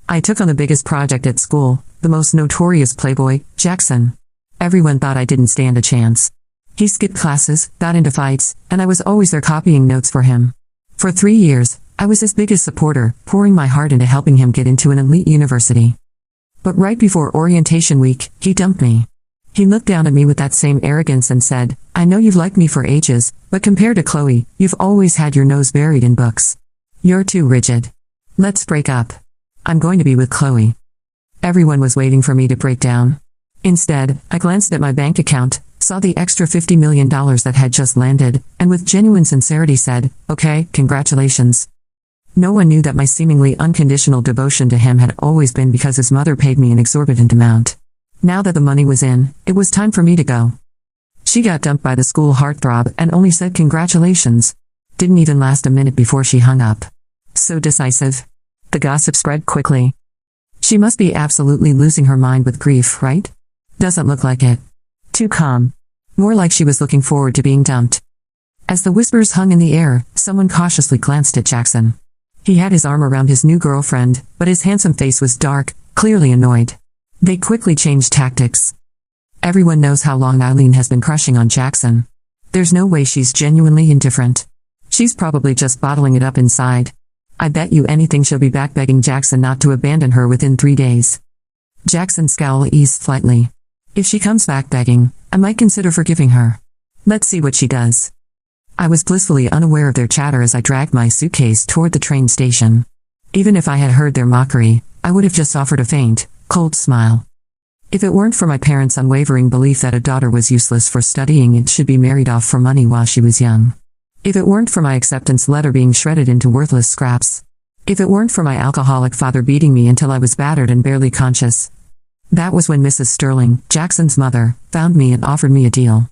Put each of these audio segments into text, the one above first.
I took on the biggest project at school, the most notorious playboy, Jackson. Everyone thought I didn't stand a chance. He skipped classes, got into fights, and I was always there copying notes for him. For 3 years, I was his biggest supporter, pouring my heart into helping him get into an elite university. But right before orientation week, he dumped me. He looked down at me with that same arrogance and said, "I know you've liked me for ages, but compared to Chloe, you've always had your nose buried in books. You're too rigid. Let's break up. I'm going to be with Chloe." Everyone was waiting for me to break down. Instead, I glanced at my bank account, saw the extra $50 million that had just landed, and with genuine sincerity said, "Okay, congratulations." No one knew that my seemingly unconditional devotion to him had always been because his mother paid me an exorbitant amount. Now that the money was in, it was time for me to go. She got dumped by the school heartthrob and only said congratulations. Didn't even last a minute before she hung up. So decisive. The gossip spread quickly. She must be absolutely losing her mind with grief, right? Doesn't look like it. Too calm. More like she was looking forward to being dumped. As the whispers hung in the air, someone cautiously glanced at Jackson. He had his arm around his new girlfriend, but his handsome face was dark, clearly annoyed. They quickly changed tactics. Everyone knows how long Eileen has been crushing on Jackson. There's no way she's genuinely indifferent. She's probably just bottling it up inside. I bet you anything she'll be back begging Jackson not to abandon her within 3 days. Jackson's scowl eased slightly. If she comes back begging, I might consider forgiving her. Let's see what she does. I was blissfully unaware of their chatter as I dragged my suitcase toward the train station. Even if I had heard their mockery, I would have just offered a faint, cold smile. If it weren't for my parents' unwavering belief that a daughter was useless for studying and should be married off for money while she was young. If it weren't for my acceptance letter being shredded into worthless scraps. If it weren't for my alcoholic father beating me until I was battered and barely conscious. That was when Mrs. Sterling, Jackson's mother, found me and offered me a deal.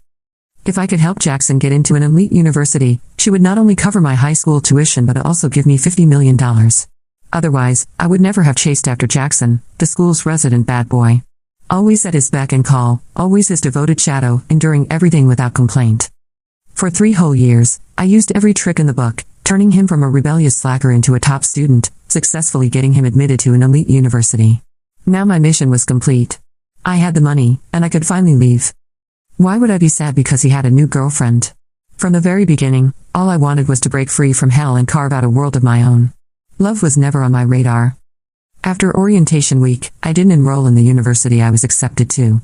If I could help Jackson get into an elite university, she would not only cover my high school tuition but also give me $50 million. Otherwise, I would never have chased after Jackson, the school's resident bad boy. Always at his beck and call, always his devoted shadow, enduring everything without complaint. For 3 whole years, I used every trick in the book, turning him from a rebellious slacker into a top student, successfully getting him admitted to an elite university. Now my mission was complete. I had the money, and I could finally leave. Why would I be sad because he had a new girlfriend? From the very beginning, all I wanted was to break free from hell and carve out a world of my own. Love was never on my radar. After orientation week, I didn't enroll in the university I was accepted to.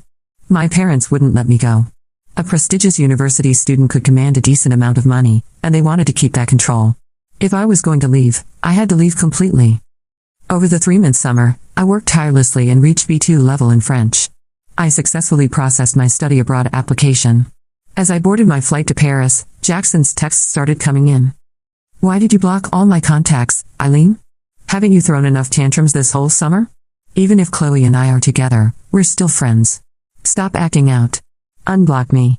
My parents wouldn't let me go. A prestigious university student could command a decent amount of money, and they wanted to keep that control. If I was going to leave, I had to leave completely. Over the 3-month summer, I worked tirelessly and reached B2 level in French. I successfully processed my study abroad application. As I boarded my flight to Paris, Jackson's texts started coming in. "Why did you block all my contacts, Eileen? Haven't you thrown enough tantrums this whole summer? Even if Chloe and I are together, we're still friends. Stop acting out. Unblock me."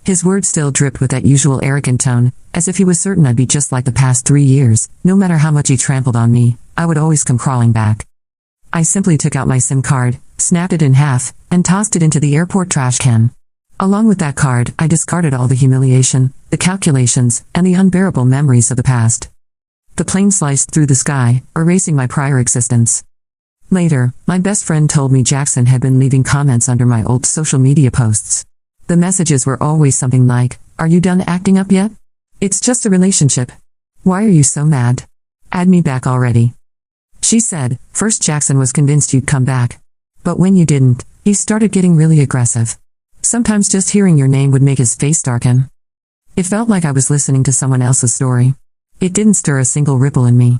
His words still dripped with that usual arrogant tone, as if he was certain I'd be just like the past 3 years. No matter how much he trampled on me, I would always come crawling back. I simply took out my SIM card, snapped it in half, and tossed it into the airport trash can. Along with that card, I discarded all the humiliation, the calculations, and the unbearable memories of the past. The plane sliced through the sky, erasing my prior existence. Later, my best friend told me Jackson had been leaving comments under my old social media posts. The messages were always something like, "Are you done acting up yet? It's just a relationship. Why are you so mad? Add me back already." She said, "First Jackson was convinced you'd come back. But when you didn't, he started getting really aggressive. Sometimes just hearing your name would make his face darken." It felt like I was listening to someone else's story. It didn't stir a single ripple in me.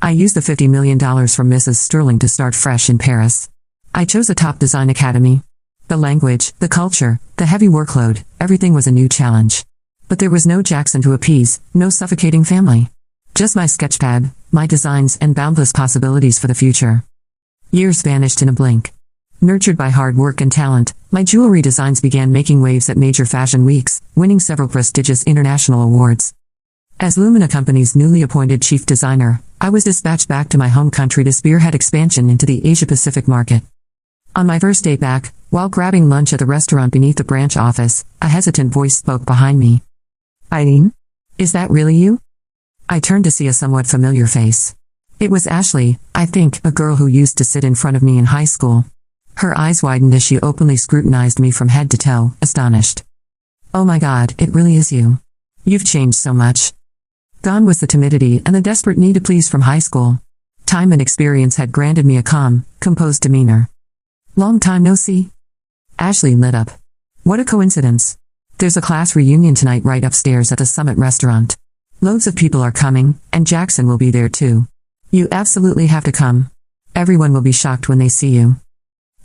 I used the $50 million from Mrs. Sterling to start fresh in Paris. I chose a top design academy. The language, the culture, the heavy workload, everything was a new challenge. But there was no Jackson to appease, no suffocating family. Just my sketchpad, my designs, and boundless possibilities for the future. Years vanished in a blink. Nurtured by hard work and talent, my jewelry designs began making waves at major fashion weeks, winning several prestigious international awards. As Lumina Company's newly appointed chief designer, I was dispatched back to my home country to spearhead expansion into the Asia-Pacific market. On my first day back, while grabbing lunch at the restaurant beneath the branch office, a hesitant voice spoke behind me. "Eileen? Is that really you?" I turned to see a somewhat familiar face. It was Ashley, I think, a girl who used to sit in front of me in high school. Her eyes widened as she openly scrutinized me from head to toe, astonished. Oh my God, it really is you. You've changed so much. Gone was the timidity and the desperate need to please from high school. Time and experience had granted me a calm, composed demeanor. Long time no see. Ashley lit up. What a coincidence. There's a class reunion tonight right upstairs at the Summit restaurant. Loads of people are coming, and Jackson will be there too. You absolutely have to come. Everyone will be shocked when they see you.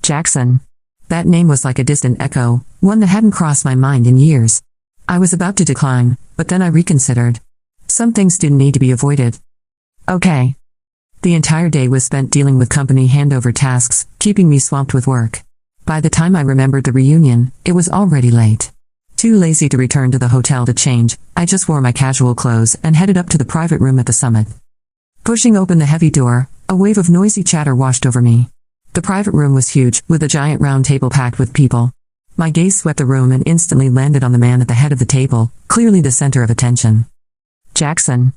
Jackson. That name was like a distant echo, one that hadn't crossed my mind in years. I was about to decline, but then I reconsidered. Some things didn't need to be avoided. Okay. The entire day was spent dealing with company handover tasks, keeping me swamped with work. By the time I remembered the reunion, it was already late. Too lazy to return to the hotel to change, I just wore my casual clothes and headed up to the private room at the Summit. Pushing open the heavy door, a wave of noisy chatter washed over me. The private room was huge, with a giant round table packed with people. My gaze swept the room and instantly landed on the man at the head of the table, clearly the center of attention. Jackson.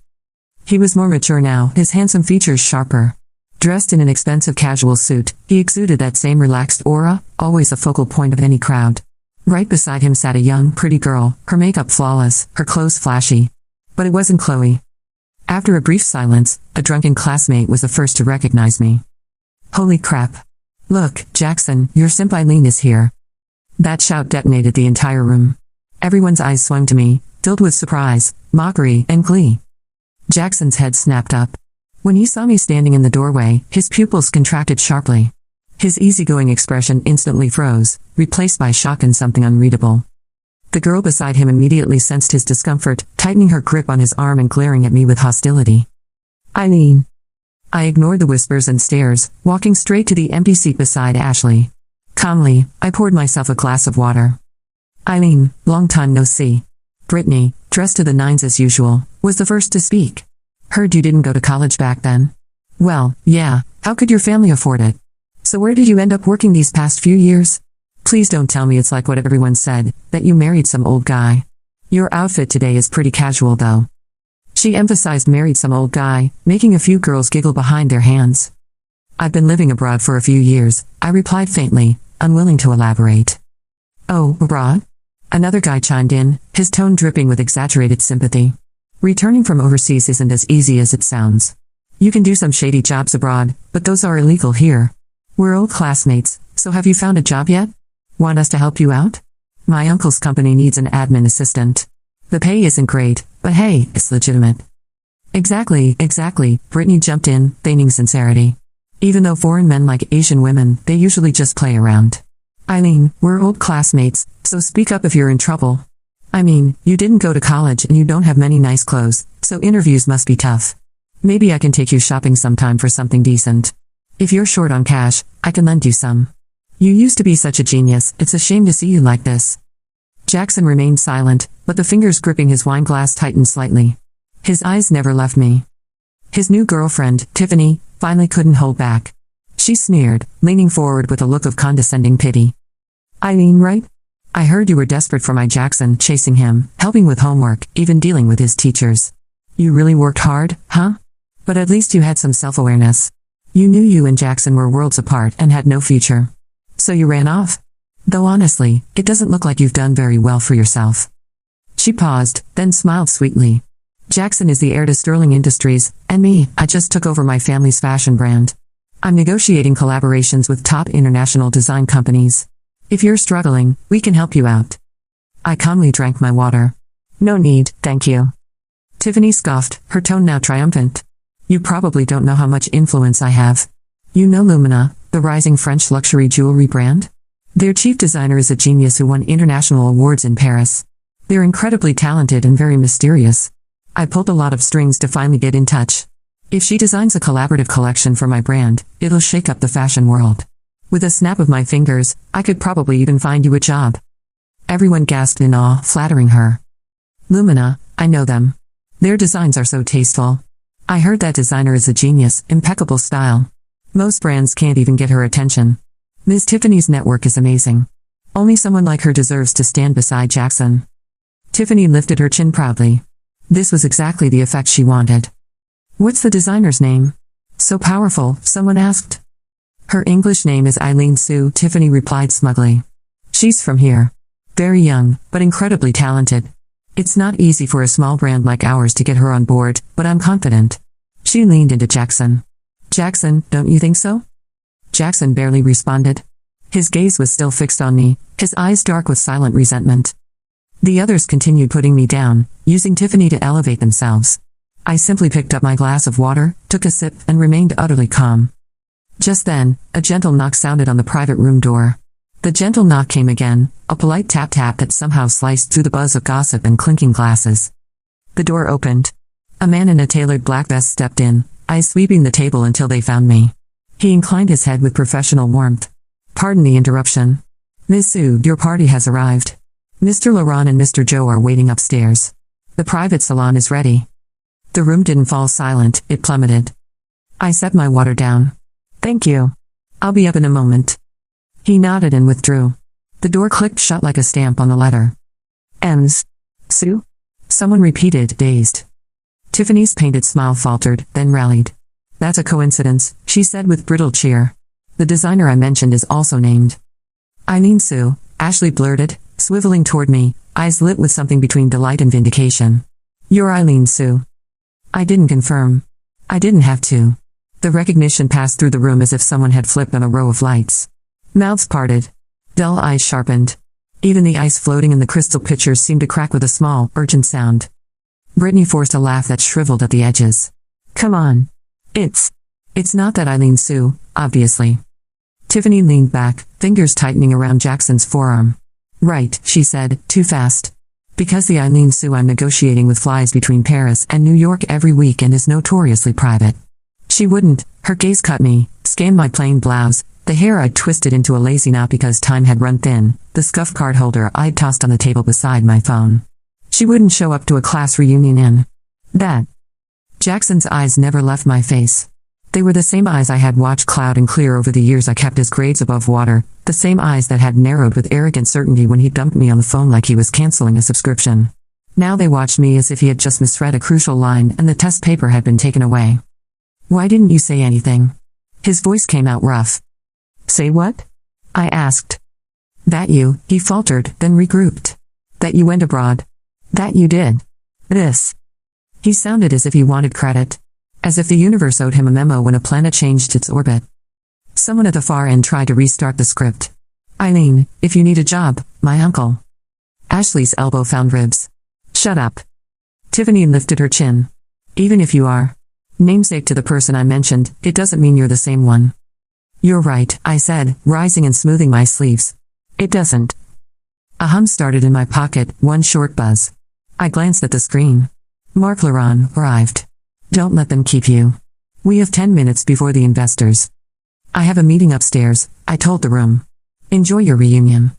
He was more mature now, his handsome features sharper. Dressed in an expensive casual suit, he exuded that same relaxed aura, always a focal point of any crowd. Right beside him sat a young, pretty girl, her makeup flawless, her clothes flashy. But it wasn't Chloe. After a brief silence, a drunken classmate was the first to recognize me. Holy crap. Look, Jackson, your simp Eileen is here. That shout detonated the entire room. Everyone's eyes swung to me, filled with surprise, mockery, and glee. Jackson's head snapped up. When he saw me standing in the doorway, his pupils contracted sharply. His easygoing expression instantly froze, replaced by shock and something unreadable. The girl beside him immediately sensed his discomfort, tightening her grip on his arm and glaring at me with hostility. Eileen. I ignored the whispers and stares, walking straight to the empty seat beside Ashley. Calmly, I poured myself a glass of water. Eileen, long time no see. Brittany, dressed to the nines as usual, was the first to speak. Heard you didn't go to college back then. Well, yeah, how could your family afford it? So where did you end up working these past few years? Please don't tell me it's like what everyone said, that you married some old guy. Your outfit today is pretty casual though. She emphasized married some old guy, making a few girls giggle behind their hands. I've been living abroad for a few years, I replied faintly, unwilling to elaborate. Oh, abroad? Another guy chimed in, his tone dripping with exaggerated sympathy. Returning from overseas isn't as easy as it sounds. You can do some shady jobs abroad, but those are illegal here. We're old classmates, so have you found a job yet? Want us to help you out? My uncle's company needs an admin assistant. The pay isn't great, but hey, it's legitimate. Exactly, Brittany jumped in, feigning sincerity. Even though foreign men like Asian women, they usually just play around. Eileen, we're old classmates, so speak up if you're in trouble. I mean, you didn't go to college and you don't have many nice clothes, so interviews must be tough. Maybe I can take you shopping sometime for something decent. If you're short on cash, I can lend you some. You used to be such a genius, it's a shame to see you like this. Jackson remained silent, but the fingers gripping his wine glass tightened slightly. His eyes never left me. His new girlfriend, Tiffany, finally couldn't hold back. She sneered, leaning forward with a look of condescending pity. Eileen, right? I heard you were desperate for my Jackson, chasing him, helping with homework, even dealing with his teachers. You really worked hard, huh? But at least you had some self-awareness. You knew you and Jackson were worlds apart and had no future. So you ran off? Though honestly, it doesn't look like you've done very well for yourself. She paused, then smiled sweetly. Jackson is the heir to Sterling Industries, and me, I just took over my family's fashion brand. I'm negotiating collaborations with top international design companies. If you're struggling, we can help you out. I calmly drank my water. No need, thank you. Tiffany scoffed, her tone now triumphant. You probably don't know how much influence I have. You know Lumina, the rising French luxury jewelry brand? Their chief designer is a genius who won international awards in Paris. They're incredibly talented and very mysterious. I pulled a lot of strings to finally get in touch. If she designs a collaborative collection for my brand, it'll shake up the fashion world. With a snap of my fingers, I could probably even find you a job. Everyone gasped in awe, flattering her. Lumina, I know them. Their designs are so tasteful. I heard that designer is a genius, impeccable style. Most brands can't even get her attention. Ms. Tiffany's network is amazing. Only someone like her deserves to stand beside Jackson. Tiffany lifted her chin proudly. This was exactly the effect she wanted. What's the designer's name? So powerful, someone asked. Her English name is Eileen Sue, Tiffany replied smugly. She's from here. Very young, but incredibly talented. It's not easy for a small brand like ours to get her on board, but I'm confident. She leaned into Jackson. Jackson, don't you think so? Jackson barely responded. His gaze was still fixed on me, his eyes dark with silent resentment. The others continued putting me down, using Tiffany to elevate themselves. I simply picked up my glass of water, took a sip, and remained utterly calm. Just then, a gentle knock sounded on the private room door. The gentle knock came again, a polite tap-tap that somehow sliced through the buzz of gossip and clinking glasses. The door opened. A man in a tailored black vest stepped in, eyes sweeping the table until they found me. He inclined his head with professional warmth. Pardon the interruption. Miss Sue, your party has arrived. Mr. Laurent and Mr. Joe are waiting upstairs. The private salon is ready. The room didn't fall silent, it plummeted. I set my water down. Thank you. I'll be up in a moment. He nodded and withdrew. The door clicked shut like a stamp on the letter. M's. Sue? Someone repeated, dazed. Tiffany's painted smile faltered, then rallied. That's a coincidence, she said with brittle cheer. The designer I mentioned is also named. Eileen Sue, Ashley blurted, swiveling toward me, eyes lit with something between delight and vindication. You're Eileen Sue. I didn't confirm. I didn't have to. The recognition passed through the room as if someone had flipped on a row of lights. Mouths parted. Dull eyes sharpened. Even the ice floating in the crystal pitchers seemed to crack with a small, urgent sound. Brittany forced a laugh that shriveled at the edges. Come on. It's not that Eileen Sue, obviously. Tiffany leaned back, fingers tightening around Jackson's forearm. Right, she said, too fast. Because the Eileen Sue I'm negotiating with flies between Paris and New York every week and is notoriously private. She wouldn't, her gaze cut me, scanned my plain blouse, the hair I'd twisted into a lazy knot because time had run thin, the scuff card holder I'd tossed on the table beside my phone. She wouldn't show up to a class reunion in that. Jackson's eyes never left my face. They were the same eyes I had watched cloud and clear over the years I kept his grades above water, the same eyes that had narrowed with arrogant certainty when he dumped me on the phone like he was canceling a subscription. Now they watched me as if he had just misread a crucial line and the test paper had been taken away. Why didn't you say anything? His voice came out rough. Say what? I asked. That you, he faltered, then regrouped. That you went abroad. That you did. This. He sounded as if he wanted credit. As if the universe owed him a memo when a planet changed its orbit. Someone at the far end tried to restart the script. Eileen, if you need a job, my uncle. Ashley's elbow found ribs. Shut up. Tiffany lifted her chin. Even if you are namesake to the person I mentioned, it doesn't mean you're the same one. You're right, I said, rising and smoothing my sleeves. It doesn't. A hum started in my pocket, one short buzz. I glanced at the screen. Marc Laurent arrived. Don't let them keep you. We have 10 minutes before the investors. I have a meeting upstairs, I told the room. Enjoy your reunion.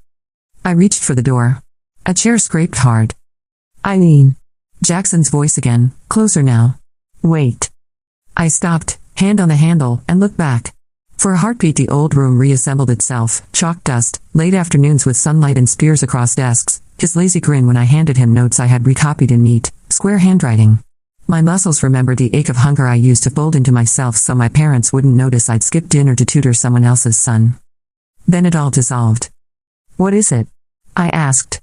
I reached for the door. A chair scraped hard. Eileen. Jackson's voice again, closer now. Wait. I stopped, hand on the handle, and looked back. For a heartbeat the old room reassembled itself, chalk dust, late afternoons with sunlight and spears across desks, his lazy grin when I handed him notes I had recopied in neat, square handwriting. My muscles remembered the ache of hunger I used to fold into myself so my parents wouldn't notice I'd skipped dinner to tutor someone else's son. Then it all dissolved. What is it? I asked.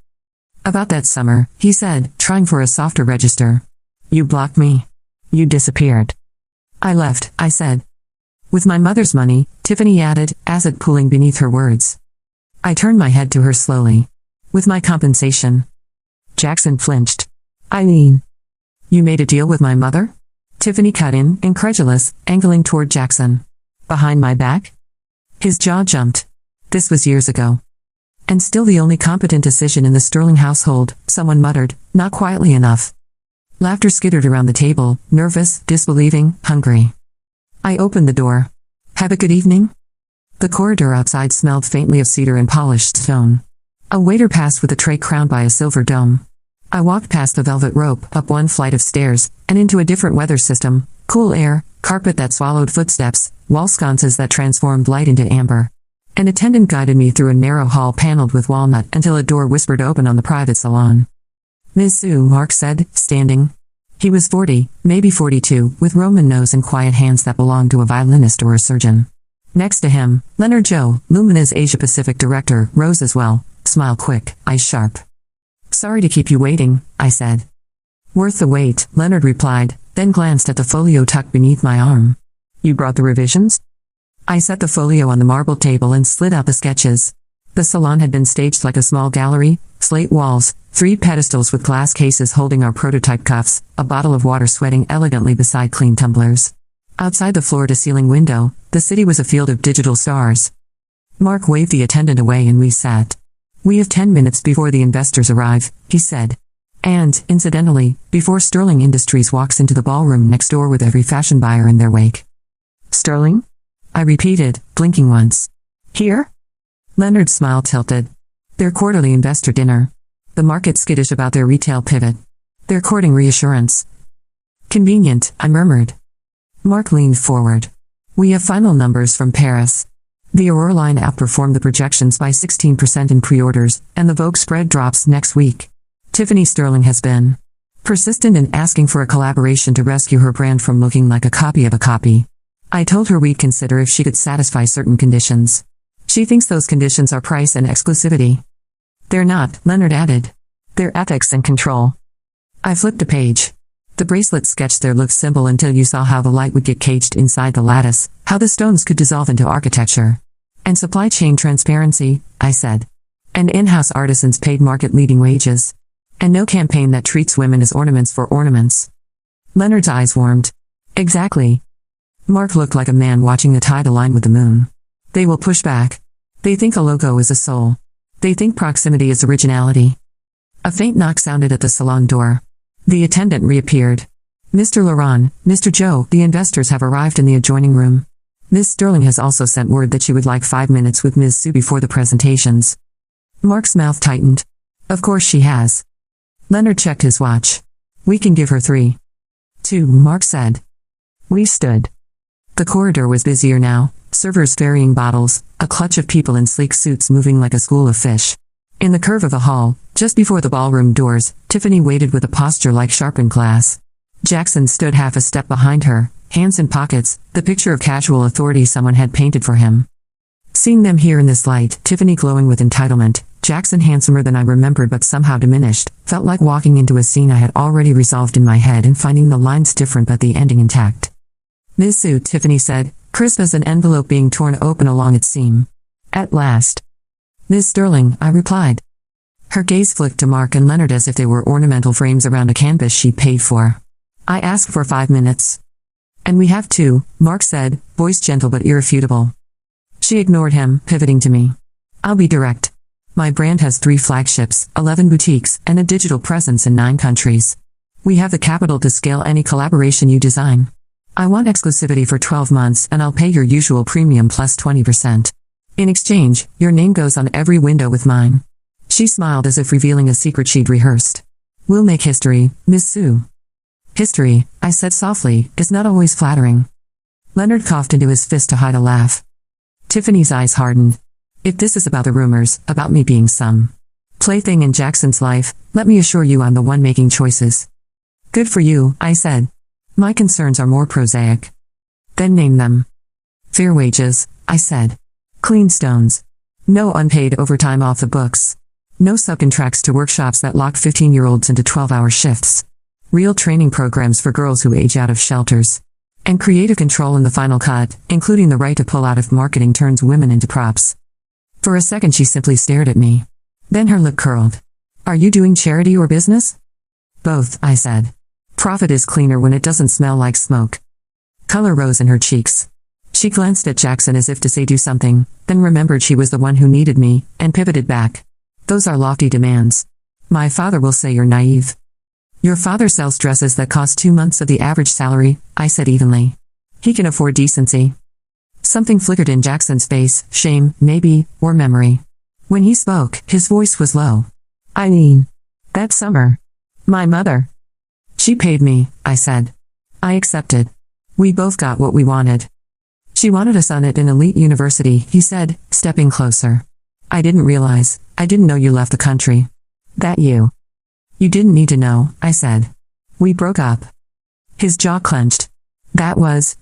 About that summer, he said, trying for a softer register. You blocked me. You disappeared. I left, I said. With my mother's money, Tiffany added, acid pooling beneath her words. I turned my head to her slowly. With my compensation. Jackson flinched. Eileen. You made a deal with my mother? Tiffany cut in, incredulous, angling toward Jackson. Behind my back? His jaw jumped. This was years ago. And still the only competent decision in the Sterling household, someone muttered, not quietly enough. Laughter skittered around the table, nervous, disbelieving, hungry. I opened the door. Have a good evening? The corridor outside smelled faintly of cedar and polished stone. A waiter passed with a tray crowned by a silver dome. I walked past the velvet rope, up one flight of stairs, and into a different weather system, cool air, carpet that swallowed footsteps, wall sconces that transformed light into amber. An attendant guided me through a narrow hall paneled with walnut until a door whispered open on the private salon. Miss Sue, Mark said, standing. He was 40, maybe 42, with Roman nose and quiet hands that belonged to a violinist or a surgeon. Next to him, Leonard Joe, Lumina's Asia-Pacific director, rose as well, smile quick, eyes sharp. Sorry to keep you waiting, I said. Worth the wait, Leonard replied, then glanced at the folio tucked beneath my arm. You brought the revisions? I set the folio on the marble table and slid out the sketches. The salon had been staged like a small gallery, slate walls, 3 pedestals with glass cases holding our prototype cuffs, a bottle of water sweating elegantly beside clean tumblers. Outside the floor-to-ceiling window, the city was a field of digital stars. Mark waved the attendant away and we sat. We have 10 minutes before the investors arrive, he said. And, incidentally, before Sterling Industries walks into the ballroom next door with every fashion buyer in their wake. Sterling? I repeated, blinking once. Here? Leonard's smile tilted. Their quarterly investor dinner. The market skittish about their retail pivot. They're courting reassurance. Convenient, I murmured. Mark leaned forward. We have final numbers from Paris. The Aurora line outperformed the projections by 16% in pre-orders, and the Vogue spread drops next week. Tiffany Sterling has been persistent in asking for a collaboration to rescue her brand from looking like a copy of a copy. I told her we'd consider if she could satisfy certain conditions. She thinks those conditions are price and exclusivity. They're not, Leonard added. They're ethics and control. I flipped a page. The bracelet sketched their look simple until you saw how the light would get caged inside the lattice, how the stones could dissolve into architecture. And supply chain transparency, I said. And in-house artisans paid market-leading wages. And no campaign that treats women as ornaments for ornaments. Leonard's eyes warmed. Exactly. Mark looked like a man watching the tide align with the moon. They will push back. They think a logo is a soul. They think proximity is originality. A faint knock sounded at the salon door. The attendant reappeared. Mr. Laurent, Mr. Joe, the investors have arrived in the adjoining room. Ms. Sterling has also sent word that she would like 5 minutes with Ms. Sue before the presentations. Mark's mouth tightened. Of course she has. Leonard checked his watch. We can give her 3. 2, Mark said. We stood. The corridor was busier now, servers ferrying bottles, a clutch of people in sleek suits moving like a school of fish. In the curve of the hall, just before the ballroom doors, Tiffany waited with a posture like sharpened glass. Jackson stood half a step behind her, hands in pockets, the picture of casual authority someone had painted for him. Seeing them here in this light, Tiffany glowing with entitlement, Jackson handsomer than I remembered but somehow diminished, felt like walking into a scene I had already resolved in my head and finding the lines different but the ending intact. Ms. Sue, Tiffany said, crisp as an envelope being torn open along its seam. At last. Ms. Sterling, I replied. Her gaze flicked to Mark and Leonard as if they were ornamental frames around a canvas she paid for. I asked for 5 minutes. And we have 2, Mark said, voice gentle but irrefutable. She ignored him, pivoting to me. I'll be direct. My brand has 3 flagships, 11 boutiques, and a digital presence in 9 countries. We have the capital to scale any collaboration you design. I want exclusivity for 12 months and I'll pay your usual premium plus 20%. In exchange, your name goes on every window with mine. She smiled as if revealing a secret she'd rehearsed. We'll make history, Miss Sue. History, I said softly, is not always flattering. Leonard coughed into his fist to hide a laugh. Tiffany's eyes hardened. If this is about the rumors, about me being some plaything in Jackson's life, let me assure you I'm the one making choices. Good for you, I said. My concerns are more prosaic. Then name them. Fair wages, I said. Clean stones. No unpaid overtime off the books. No subcontracts to workshops that lock 15-year-olds into 12-hour shifts. Real training programs for girls who age out of shelters. And creative control in the final cut, including the right to pull out if marketing turns women into props. For a second she simply stared at me. Then her lip curled. Are you doing charity or business? Both, I said. Profit is cleaner when it doesn't smell like smoke. Color rose in her cheeks. She glanced at Jackson as if to say do something, then remembered she was the one who needed me, and pivoted back. Those are lofty demands. My father will say you're naive. Your father sells dresses that cost 2 months of the average salary, I said evenly. He can afford decency. Something flickered in Jackson's face, shame, maybe, or memory. When he spoke, his voice was low. I mean, that summer. My mother. She paid me, I said. I accepted. We both got what we wanted. She wanted a son at an elite university, he said, stepping closer. I didn't know you left the country. That you didn't need to know, I said. We broke up. His jaw clenched.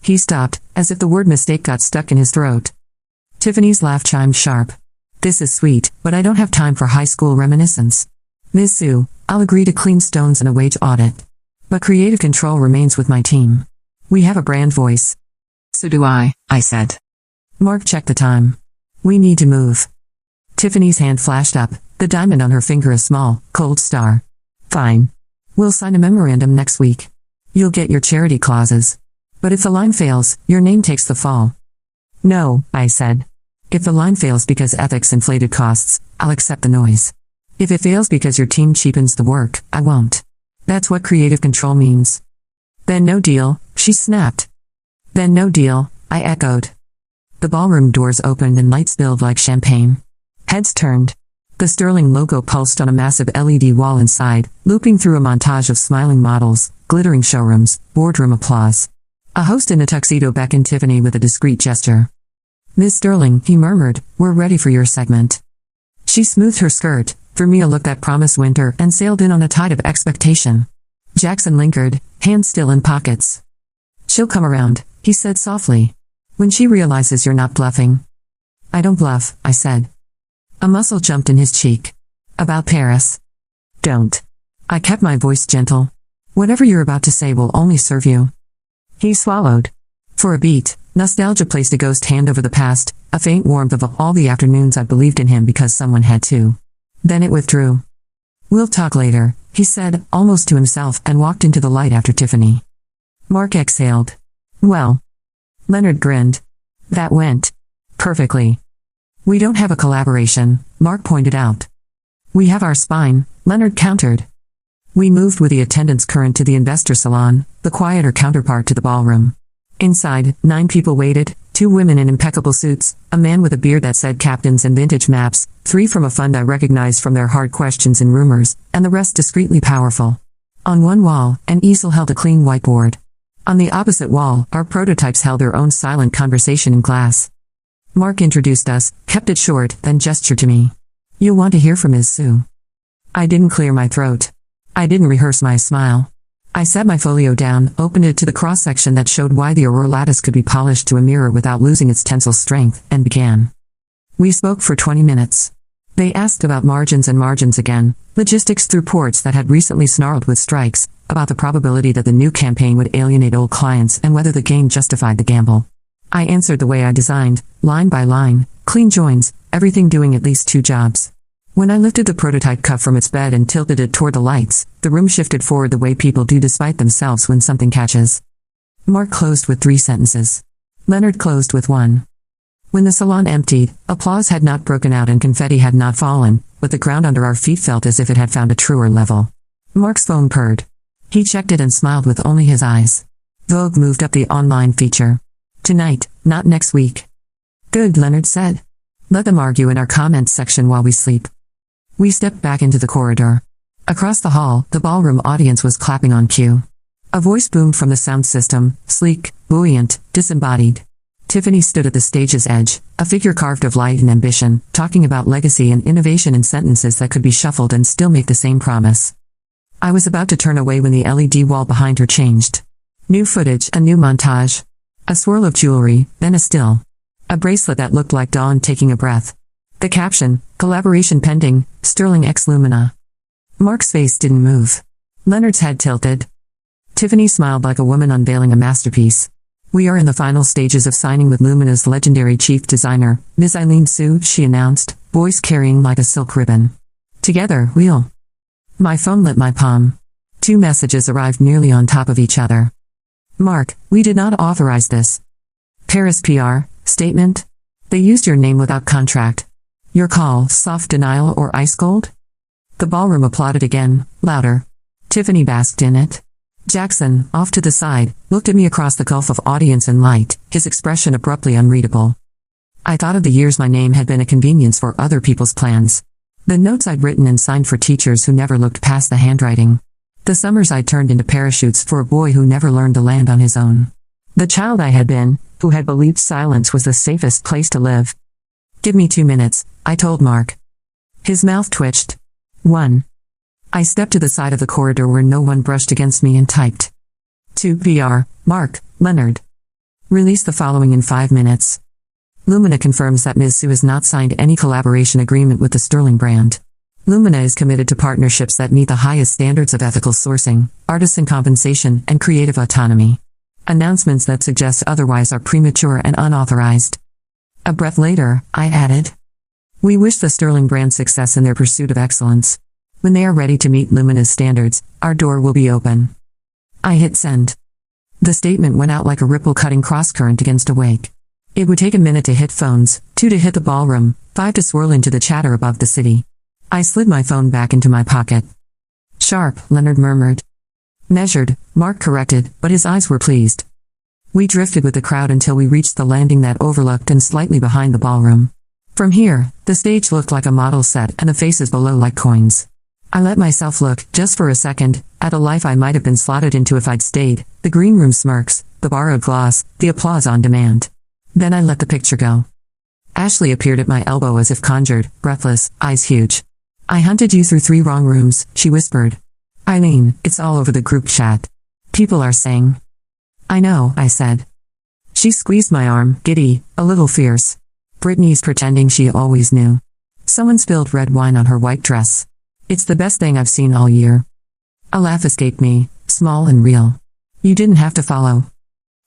He stopped, as if the word mistake got stuck in his throat. Tiffany's laugh chimed sharp. This is sweet, but I don't have time for high school reminiscence. Ms. Sue, I'll agree to clean stones and a wage audit. But creative control remains with my team. We have a brand voice. So do I said. Mark checked the time. We need to move. Tiffany's hand flashed up, the diamond on her finger a small, cold star. Fine. We'll sign a memorandum next week. You'll get your charity clauses. But if the line fails, your name takes the fall. No, I said. If the line fails because ethics inflated costs, I'll accept the noise. If it fails because your team cheapens the work, I won't. That's what creative control means. Then no deal, she snapped. Then no deal, I echoed. The ballroom doors opened and lights spilled like champagne. Heads turned. The Sterling logo pulsed on a massive LED wall inside, looping through a montage of smiling models, glittering showrooms, boardroom applause. A host in a tuxedo beckoned Tiffany with a discreet gesture. Miss Sterling, he murmured, we're ready for your segment. She smoothed her skirt, threw me a look that promised winter, and sailed in on a tide of expectation. Jackson lingered, hands still in pockets. She'll come around, he said softly. When she realizes you're not bluffing. I don't bluff, I said. A muscle jumped in his cheek. About Paris. Don't. I kept my voice gentle. Whatever you're about to say will only serve you. He swallowed. For a beat, nostalgia placed a ghost hand over the past, a faint warmth of all the afternoons I believed in him because someone had to. Then it withdrew. We'll talk later, he said, almost to himself, and walked into the light after Tiffany. Mark exhaled. Well. Leonard grinned. That went. Perfectly. We don't have a collaboration, Mark pointed out. We have our spine, Leonard countered. We moved with the attendance current to the investor salon, the quieter counterpart to the ballroom. Inside, 9 people waited, 2 women in impeccable suits, a man with a beard that said captains and vintage maps, 3 from a fund I recognized from their hard questions and rumors, and the rest discreetly powerful. On one wall, an easel held a clean whiteboard. On the opposite wall, our prototypes held their own silent conversation in glass. Mark introduced us, kept it short, then gestured to me. You'll want to hear from Ms. Sue. I didn't clear my throat. I didn't rehearse my smile. I set my folio down, opened it to the cross-section that showed why the Aurora lattice could be polished to a mirror without losing its tensile strength, and began. We spoke for 20 minutes. They asked about margins and margins again, logistics through ports that had recently snarled with strikes, about the probability that the new campaign would alienate old clients and whether the game justified the gamble. I answered the way I designed, line by line, clean joins, everything doing at least 2 jobs. When I lifted the prototype cup from its bed and tilted it toward the lights, the room shifted forward the way people do despite themselves when something catches. Mark closed with 3 sentences. Leonard closed with 1. When the salon emptied, applause had not broken out and confetti had not fallen, but the ground under our feet felt as if it had found a truer level. Mark's phone purred. He checked it and smiled with only his eyes. Vogue moved up the online feature. Tonight, not next week. Good, Leonard said. Let them argue in our comments section while we sleep. We stepped back into the corridor. Across the hall, the ballroom audience was clapping on cue. A voice boomed from the sound system, sleek, buoyant, disembodied. Tiffany stood at the stage's edge, a figure carved of light and ambition, talking about legacy and innovation in sentences that could be shuffled and still make the same promise. I was about to turn away when the LED wall behind her changed. New footage, a new montage. A swirl of jewelry, then a still. A bracelet that looked like dawn taking a breath. The caption, collaboration pending, Sterling X Lumina. Mark's face didn't move. Leonard's head tilted. Tiffany smiled like a woman unveiling a masterpiece. We are in the final stages of signing with Lumina's legendary chief designer, Ms. Eileen Sue, she announced, voice carrying like a silk ribbon. Together, we'll. My phone lit my palm. 2 messages arrived nearly on top of each other. Mark, we did not authorize this. Paris PR, statement. They used your name without contract. Your call, soft denial or ice cold? The ballroom applauded again, louder. Tiffany basked in it. Jackson, off to the side, looked at me across the gulf of audience and light, his expression abruptly unreadable. I thought of the years my name had been a convenience for other people's plans. The notes I'd written and signed for teachers who never looked past the handwriting. The summers I'd turned into parachutes for a boy who never learned to land on his own. The child I had been, who had believed silence was the safest place to live. Give me 2 minutes, I told Mark. His mouth twitched. 1. I stepped to the side of the corridor where no one brushed against me and typed. To VR, Mark, Leonard. Release the following in 5 minutes. Lumina confirms that Ms. Sue has not signed any collaboration agreement with the Sterling brand. Lumina is committed to partnerships that meet the highest standards of ethical sourcing, artisan compensation, and creative autonomy. Announcements that suggest otherwise are premature and unauthorized. A breath later, I added. We wish the Sterling brand success in their pursuit of excellence. When they are ready to meet Lumina's standards, our door will be open. I hit send. The statement went out like a ripple cutting cross-current against a wake. It would take a minute to hit phones, 2 to hit the ballroom, 5 to swirl into the chatter above the city. I slid my phone back into my pocket. Sharp, Leonard murmured. Measured, Mark corrected, but his eyes were pleased. We drifted with the crowd until we reached the landing that overlooked and slightly behind the ballroom. From here, the stage looked like a model set and the faces below like coins. I let myself look, just for a second, at a life I might have been slotted into if I'd stayed, the green room smirks, the borrowed gloss, the applause on demand. Then I let the picture go. Ashley appeared at my elbow as if conjured, breathless, eyes huge. I hunted you through 3 wrong rooms, she whispered. Eileen, it's all over the group chat. People are saying. I know, I said. She squeezed my arm, giddy, a little fierce. Brittany's pretending she always knew. Someone spilled red wine on her white dress. It's the best thing I've seen all year. A laugh escaped me, small and real. You didn't have to follow.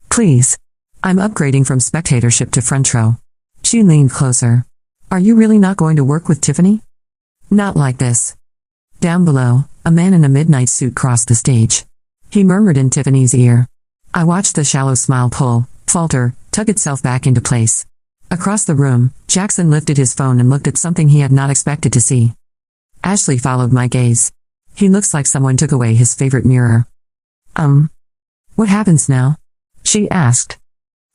Please. I'm upgrading from spectatorship to front row. She leaned closer. Are you really not going to work with Tiffany? Not like this. Down below, a man in a midnight suit crossed the stage. He murmured in Tiffany's ear. I watched the shallow smile pull, falter, tug itself back into place. Across the room, Jackson lifted his phone and looked at something he had not expected to see. Ashley followed my gaze. He looks like someone took away his favorite mirror. What happens now? She asked.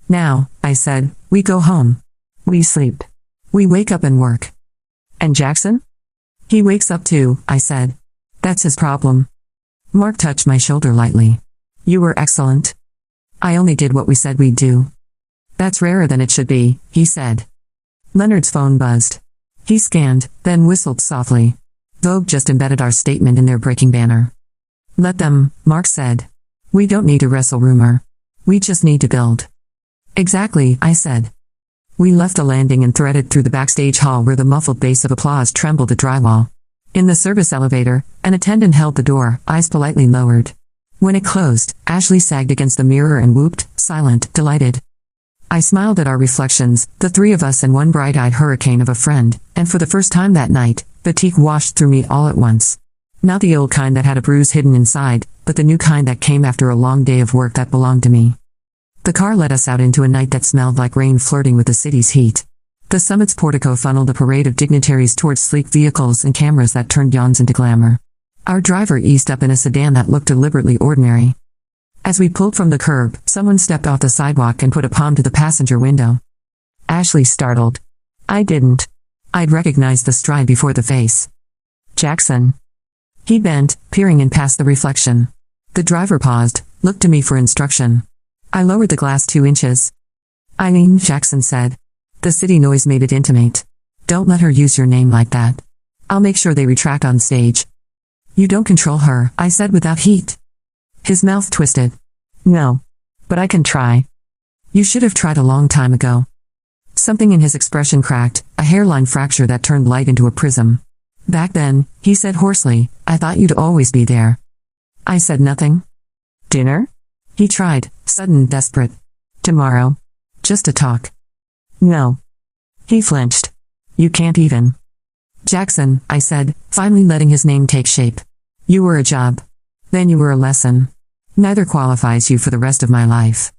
Now, I said, we go home. We sleep. We wake up and work. And Jackson? He wakes up too, I said. That's his problem. Mark touched my shoulder lightly. You were excellent. I only did what we said we'd do. That's rarer than it should be, he said. Leonard's phone buzzed. He scanned, then whistled softly. Vogue just embedded our statement in their breaking banner. Let them, Mark said. We don't need to wrestle rumor. We just need to build. Exactly, I said. We left the landing and threaded through the backstage hall where the muffled bass of applause trembled the drywall. In the service elevator, an attendant held the door, eyes politely lowered. When it closed, Ashley sagged against the mirror and whooped, silent, delighted. I smiled at our reflections, the 3 of us and one bright-eyed hurricane of a friend, and for the first time that night, fatigue washed through me all at once. Not the old kind that had a bruise hidden inside, but the new kind that came after a long day of work that belonged to me. The car led us out into a night that smelled like rain flirting with the city's heat. The summit's portico funneled a parade of dignitaries towards sleek vehicles and cameras that turned yawns into glamour. Our driver eased up in a sedan that looked deliberately ordinary. As we pulled from the curb, someone stepped off the sidewalk and put a palm to the passenger window. Ashley startled. I didn't. I'd recognized the stride before the face. Jackson. He bent, peering in past the reflection. The driver paused, looked to me for instruction. I lowered the glass 2 inches. Eileen, Jackson said. The city noise made it intimate. Don't let her use your name like that. I'll make sure they retract on stage. You don't control her, I said without heat. His mouth twisted. No. But I can try. You should have tried a long time ago. Something in his expression cracked, a hairline fracture that turned light into a prism. Back then, he said hoarsely, I thought you'd always be there. I said nothing. Dinner? He tried, sudden, desperate. Tomorrow. Just to talk. No. He flinched. You can't even. Jackson, I said, finally letting his name take shape. You were a job. Then you were a lesson. Neither qualifies you for the rest of my life.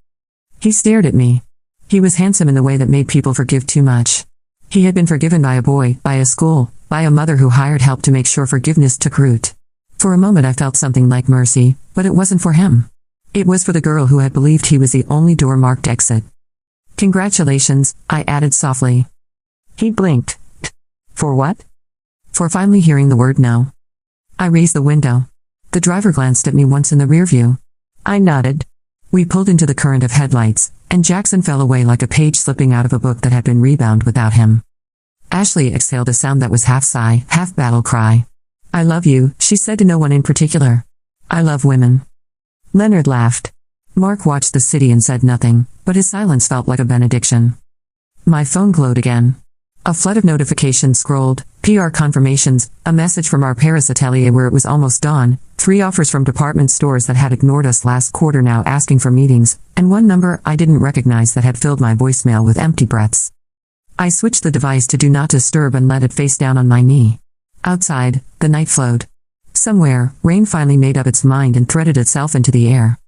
He stared at me. He was handsome in the way that made people forgive too much. He had been forgiven by a boy, by a school, by a mother who hired help to make sure forgiveness took root. For a moment I felt something like mercy, but it wasn't for him. It was for the girl who had believed he was the only door marked exit. Congratulations, I added softly. He blinked. For what? For finally hearing the word no. I raised the window. The driver glanced at me once in the rear view. I nodded. We pulled into the current of headlights, and Jackson fell away like a page slipping out of a book that had been rebound without him. Ashley exhaled a sound that was half sigh, half battle cry. I love you, she said to no one in particular. I love women. Leonard laughed. Mark watched the city and said nothing, but his silence felt like a benediction. My phone glowed again. A flood of notifications scrolled, PR confirmations, a message from our Paris atelier where it was almost dawn, 3 offers from department stores that had ignored us last quarter now asking for meetings, and one number I didn't recognize that had filled my voicemail with empty breaths. I switched the device to Do Not Disturb and let it face down on my knee. Outside, the night flowed. Somewhere, rain finally made up its mind and threaded itself into the air.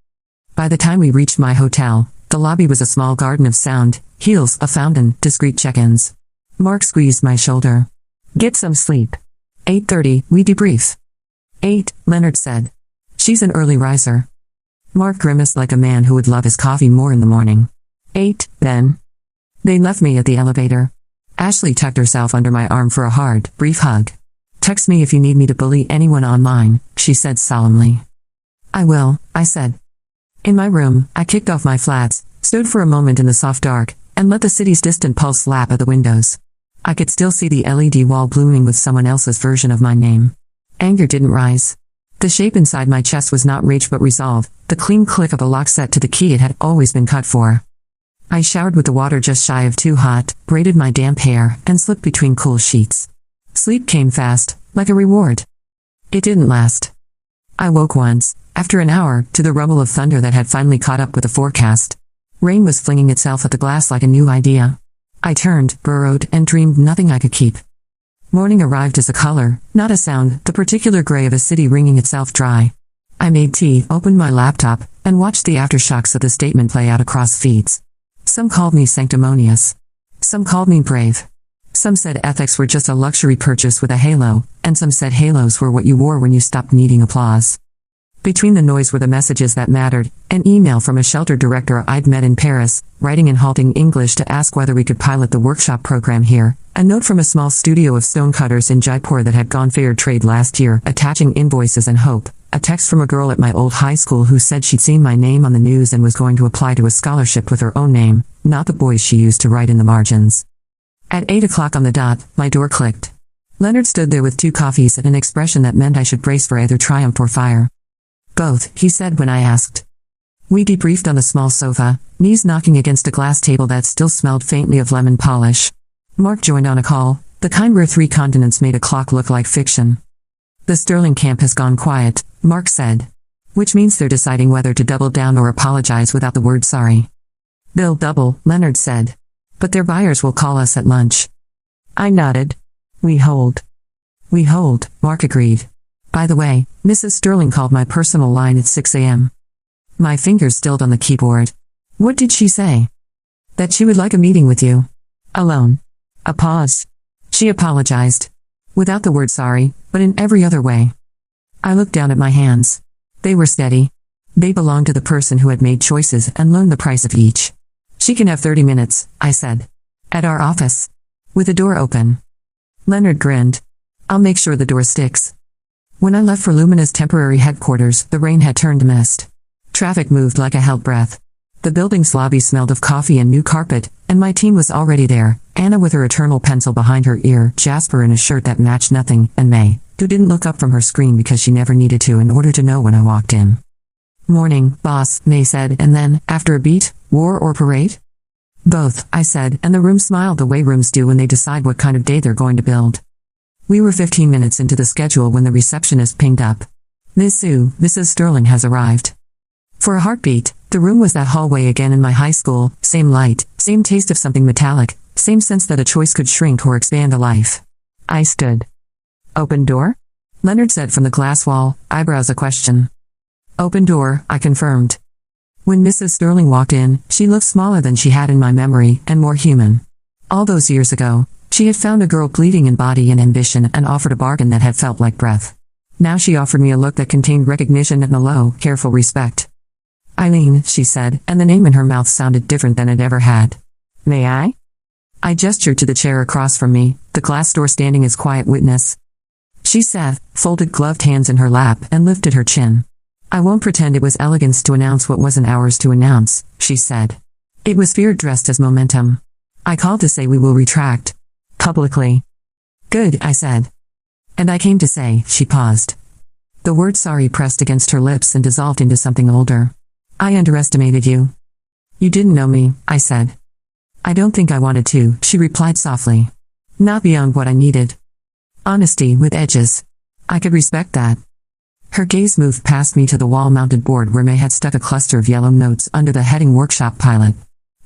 By the time we reached my hotel, the lobby was a small garden of sound, heels, a fountain, discreet check-ins. Mark squeezed my shoulder. Get some sleep. 8:30, we debrief. 8, Leonard said. She's an early riser. Mark grimaced like a man who would love his coffee more in the morning. 8, then. They left me at the elevator. Ashley tucked herself under my arm for a hard, brief hug. Text me if you need me to bully anyone online, she said solemnly. I will, I said. In my room, I kicked off my flats, stood for a moment in the soft dark, and let the city's distant pulse lap at the windows. I could still see the LED wall blooming with someone else's version of my name. Anger didn't rise. The shape inside my chest was not rage but resolve, the clean click of a lock set to the key it had always been cut for. I showered with the water just shy of too hot, braided my damp hair, and slipped between cool sheets. Sleep came fast, like a reward. It didn't last. I woke once, after an hour, to the rumble of thunder that had finally caught up with the forecast. Rain was flinging itself at the glass like a new idea. I turned, burrowed, and dreamed nothing I could keep. Morning arrived as a color, not a sound, the particular gray of a city wringing itself dry. I made tea, opened my laptop, and watched the aftershocks of the statement play out across feeds. Some called me sanctimonious. Some called me brave. Some said ethics were just a luxury purchase with a halo, and some said halos were what you wore when you stopped needing applause. Between the noise were the messages that mattered, an email from a shelter director I'd met in Paris, writing in halting English to ask whether we could pilot the workshop program here, a note from a small studio of stonecutters in Jaipur that had gone fair trade last year, attaching invoices and hope, a text from a girl at my old high school who said she'd seen my name on the news and was going to apply to a scholarship with her own name, not the boys she used to write in the margins. At 8 o'clock on the dot, my door clicked. Leonard stood there with 2 coffees and an expression that meant I should brace for either triumph or fire. Both, he said when I asked. We debriefed on the small sofa, knees knocking against a glass table that still smelled faintly of lemon polish. Mark joined on a call, the kind where 3 continents made a clock look like fiction. The Sterling camp has gone quiet, Mark said. Which means they're deciding whether to double down or apologize without the word sorry. They'll double, Leonard said. But their buyers will call us at lunch. I nodded. We hold. We hold, Mark agreed. By the way, Mrs. Sterling called my personal line at 6 a.m. My fingers stilled on the keyboard. What did she say? That she would like a meeting with you. Alone. A pause. She apologized. Without the word sorry, but in every other way. I looked down at my hands. They were steady. They belonged to the person who had made choices and learned the price of each. She can have 30 minutes, I said. At our office. With the door open. Leonard grinned. I'll make sure the door sticks. When I left for Lumina's temporary headquarters, the rain had turned mist. Traffic moved like a held breath. The building's lobby smelled of coffee and new carpet, and my team was already there, Anna with her eternal pencil behind her ear, Jasper in a shirt that matched nothing, and May, who didn't look up from her screen because she never needed to in order to know when I walked in. Morning, boss, May said, and then, after a beat, war or parade? Both, I said, and the room smiled the way rooms do when they decide what kind of day they're going to build. We were 15 minutes into the schedule when the receptionist pinged up. Miss Sue, Mrs. Sterling has arrived. For a heartbeat, the room was that hallway again in my high school, same light, same taste of something metallic, same sense that a choice could shrink or expand a life. I stood. Open door? Leonard said from the glass wall, eyebrows a question. Open door, I confirmed. When Mrs. Sterling walked in, she looked smaller than she had in my memory, and more human. All those years ago, she had found a girl bleeding in body and ambition and offered a bargain that had felt like breath. Now she offered me a look that contained recognition and a low, careful respect. Eileen, she said, and the name in her mouth sounded different than it ever had. May I? I gestured to the chair across from me, the glass door standing as quiet witness. She sat, folded gloved hands in her lap, and lifted her chin. I won't pretend it was elegance to announce what wasn't ours to announce, she said. It was fear dressed as momentum. I called to say we will retract. Publicly. Good, I said. And I came to say, she paused. The word sorry pressed against her lips and dissolved into something older. I underestimated you. You didn't know me, I said. I don't think I wanted to, she replied softly. Not beyond what I needed. Honesty with edges. I could respect that. Her gaze moved past me to the wall-mounted board where May had stuck a cluster of yellow notes under the heading Workshop Pilot.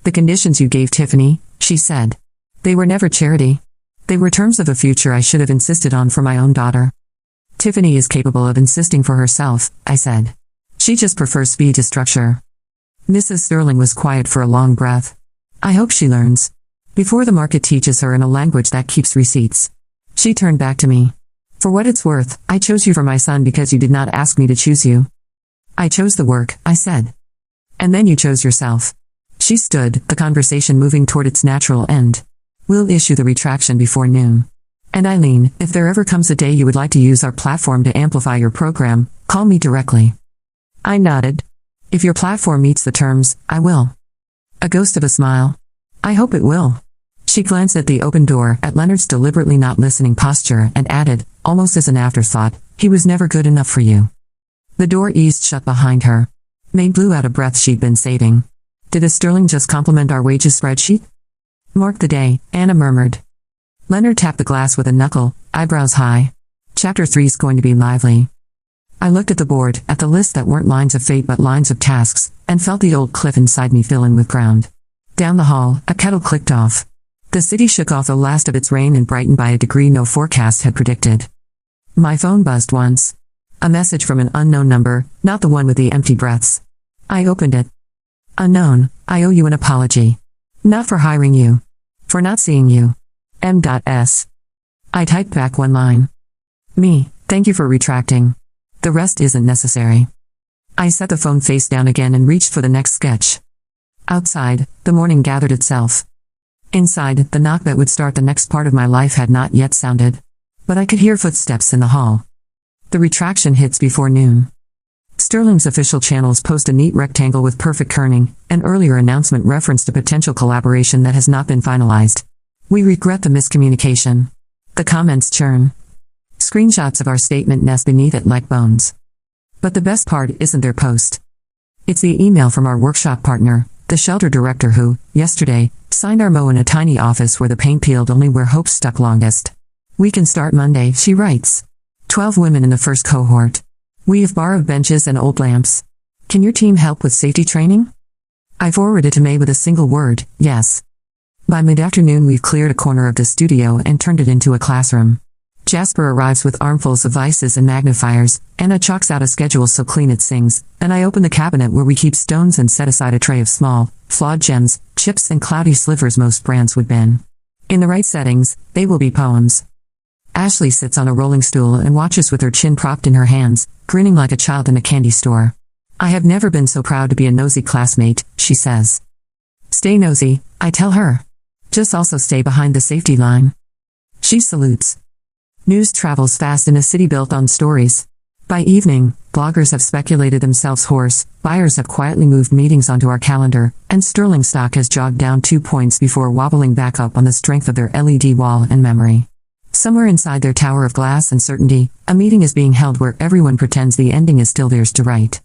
The conditions you gave Tiffany, she said. They were never charity. They were terms of a future I should have insisted on for my own daughter. Tiffany is capable of insisting for herself, I said. She just prefers speed to structure. Mrs. Sterling was quiet for a long breath. I hope she learns. Before the market teaches her in a language that keeps receipts. She turned back to me. For what it's worth, I chose you for my son because you did not ask me to choose you. I chose the work, I said. And then you chose yourself. She stood, the conversation moving toward its natural end. We'll issue the retraction before noon. And Eileen, if there ever comes a day you would like to use our platform to amplify your program, call me directly. I nodded. If your platform meets the terms, I will. A ghost of a smile. I hope it will. She glanced at the open door, at Leonard's deliberately not listening posture, and added, almost as an afterthought, he was never good enough for you. The door eased shut behind her. May blew out a breath she'd been saving. Did a Sterling just compliment our wages spreadsheet? Mark the day, Anna murmured. Leonard tapped the glass with a knuckle, eyebrows high. Chapter 3's going to be lively. I looked at the board, at the list that weren't lines of fate but lines of tasks, and felt the old cliff inside me fill in with ground. Down the hall, a kettle clicked off. The city shook off the last of its rain and brightened by a degree no forecast had predicted. My phone buzzed once. A message from an unknown number, not the one with the empty breaths. I opened it. Unknown, I owe you an apology. Not for hiring you. For not seeing you. M.S. I typed back one line. Me, thank you for retracting. The rest isn't necessary. I set the phone face down again and reached for the next sketch. Outside, the morning gathered itself. Inside, the knock that would start the next part of my life had not yet sounded. But I could hear footsteps in the hall. The retraction hits before noon. Sterling's official channels post a neat rectangle with perfect kerning. An earlier announcement referenced a potential collaboration that has not been finalized. We regret the miscommunication. The comments churn. Screenshots of our statement nest beneath it like bones. But the best part isn't their post. It's the email from our workshop partner, the shelter director who, yesterday, signed our MO in a tiny office where the paint peeled only where hope stuck longest. We can start Monday, she writes. 12 women in the first cohort. We have borrowed benches and old lamps. Can your team help with safety training? I forwarded to May with a single word, yes. By mid-afternoon we've cleared a corner of the studio and turned it into a classroom. Jasper arrives with armfuls of vices and magnifiers, Anna chalks out a schedule so clean it sings, and I open the cabinet where we keep stones and set aside a tray of small, flawed gems, chips and cloudy slivers most brands would bin. In the right settings, they will be poems. Ashley sits on a rolling stool and watches with her chin propped in her hands, grinning like a child in a candy store. I have never been so proud to be a nosy classmate, she says. Stay nosy, I tell her. Just also stay behind the safety line. She salutes. News travels fast in a city built on stories. By evening, bloggers have speculated themselves hoarse, buyers have quietly moved meetings onto our calendar, and Sterling stock has jogged down 2 points before wobbling back up on the strength of their LED wall and memory. Somewhere inside their tower of glass and certainty, a meeting is being held where everyone pretends the ending is still theirs to write.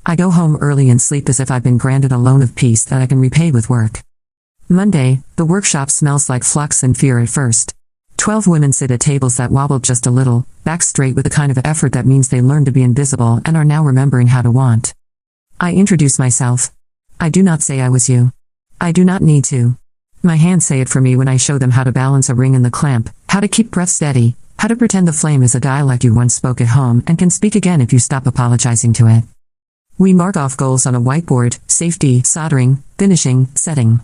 I go home early and sleep as if I've been granted a loan of peace that I can repay with work. Monday, the workshop smells like flux and fear at first. 12 women sit at tables that wobbled just a little, back straight with the kind of effort that means they learned to be invisible and are now remembering how to want. I introduce myself. I do not say I was you. I do not need to. My hands say it for me when I show them how to balance a ring in the clamp, how to keep breath steady, how to pretend the flame is a dialect you once spoke at home and can speak again if you stop apologizing to it. We mark off goals on a whiteboard: safety, soldering, finishing, setting.